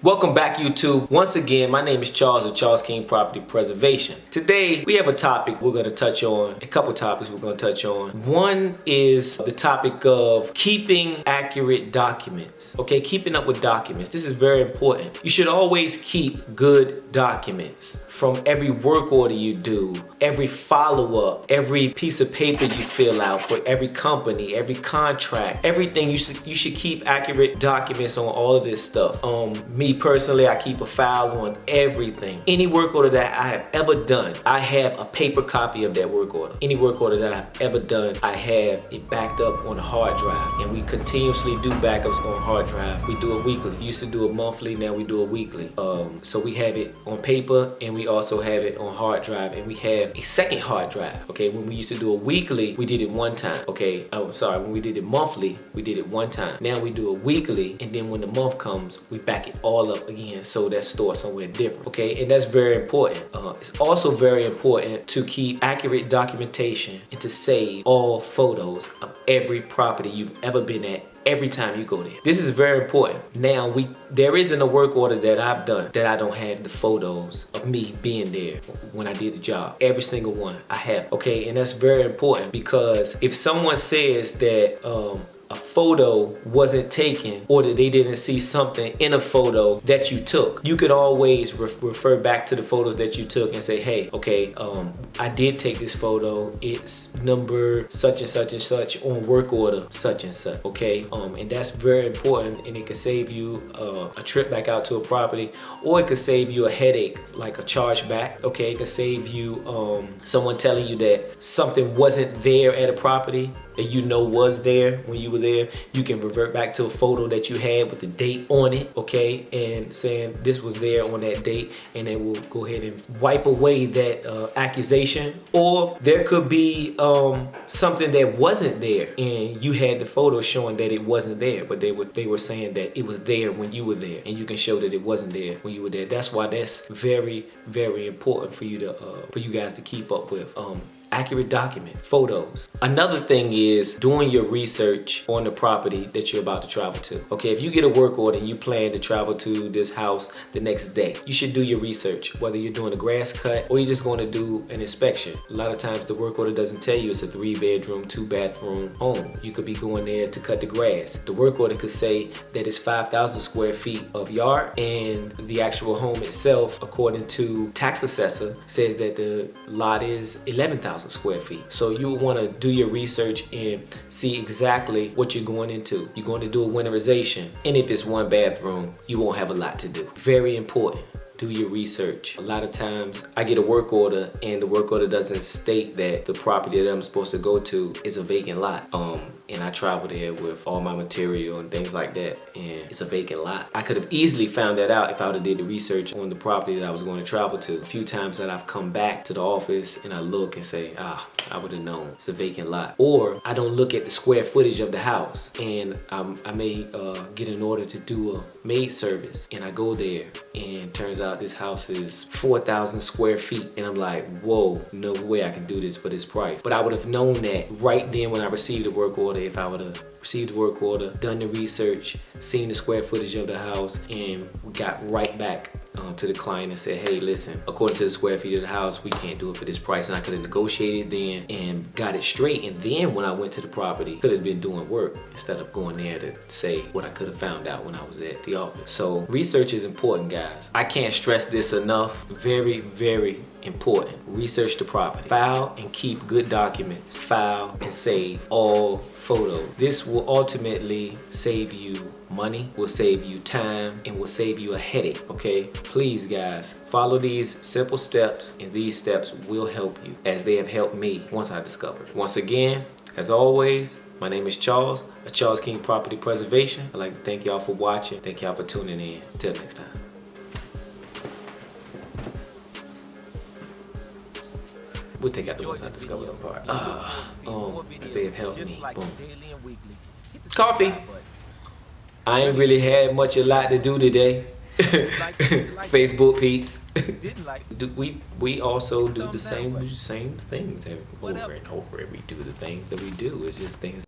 Welcome back, YouTube. Once again, my name is Charles of Charles King Property Preservation. Today, we have a topic we're going to touch on, a couple topics we're going to touch on. One is the topic of keeping accurate documents. Okay, keeping up with documents. This is very important. You should always keep good documents from every work order you do, every follow-up, every piece of paper you fill out for every company, every contract, everything. You should keep accurate documents on all of this stuff. Me personally, I keep a file on everything. Any work order that I have ever done, I have a paper copy of that work order. Any work order that I've ever done, I have it backed up on a hard drive. And we continuously do backups on hard drive. We do it weekly. We used to do it monthly, now we do it weekly. So we have it on paper and we also have it on hard drive, and we have a second hard drive. Okay, when we used to do it weekly, we did it one time. Okay, I'm sorry, when we did it monthly, we did it one time. Now we do it weekly, and then when the month comes, we back it all up again, so that's stored somewhere different. Okay, and that's very important. It's also very important to keep accurate documentation and to save all photos of every property you've ever been at every time you go there. This is very important. Now, there isn't a work order that I've done that I don't have the photos of me being there when I did the job. Every single one I have. Okay, and that's very important, because if someone says that a photo wasn't taken or that they didn't see something in a photo that you took, you could always refer back to the photos that you took and say, hey, okay, I did take this photo. It's number such and such and such on work order such and such. Okay, and that's very important, and it could save you a trip back out to a property, or it could save you a headache, like a charge back. Okay, it could save you someone telling you that something wasn't there at a property that you know was there when you were there. You can revert back to a photo that you had with the date on it, okay, and saying this was there on that date, and it will go ahead and wipe away that accusation. Or there could be something that wasn't there, and you had the photo showing that it wasn't there, but they were saying that it was there when you were there, and you can show that it wasn't there when you were there. That's why that's very, very important for you to for you guys to keep up with. Accurate document, photos. Another thing is doing your research on the property that you're about to travel to. Okay, if you get a work order and you plan to travel to this house the next day, you should do your research, whether you're doing a grass cut or you're just going to do an inspection. A lot of times the work order doesn't tell you it's a 3-bedroom, 2-bathroom home. You could be going there to cut the grass. The work order could say that it's 5,000 square feet of yard, and the actual home itself, according to tax assessor, says that the lot is 11,000 square feet. So you want to do your research and see exactly what you're going into. You're going to do a winterization, and if it's 1 bathroom, you won't have a lot to do. Very important. Do your research. A lot of times I get a work order and the work order doesn't state that the property that I'm supposed to go to is a vacant lot. And I travel there with all my material and things like that, and it's a vacant lot. I could have easily found that out if I would have did the research on the property that I was going to travel to. A few times that I've come back to the office and I look and say, I would have known it's a vacant lot. Or I don't look at the square footage of the house, and I may get an order to do a maid service, and I go there and turns out this house is 4,000 square feet, and I'm like, whoa, no way I can do this for this price. But I would have known that right then when I received the work order. If I would have received the work order, done the research, seen the square footage of the house, and got right back to the client and said, hey, listen, according to the square feet of the house, we can't do it for this price. And I could have negotiated then and got it straight. And then when I went to the property, could have been doing work instead of going there to say what I could have found out when I was at the office. So research is important, guys. I can't stress this enough. Very, very important. Research the property. File and keep good documents. File and save all photos. This will ultimately save you money, will save you time, and will save you a headache. Okay, please guys, follow these simple steps, and these steps will help you as they have helped me once I discovered. Once again, as always, my name is Charles of Charles King Property Preservation. I'd like to thank y'all for watching. Thank y'all for tuning in. Till next time. We'll take out the ones I discovered part. As they have helped me. Boom. Coffee. I ain't really had much a lot to do today. Facebook peeps. we also do the same things over and over. We do the things that we do. It's just things.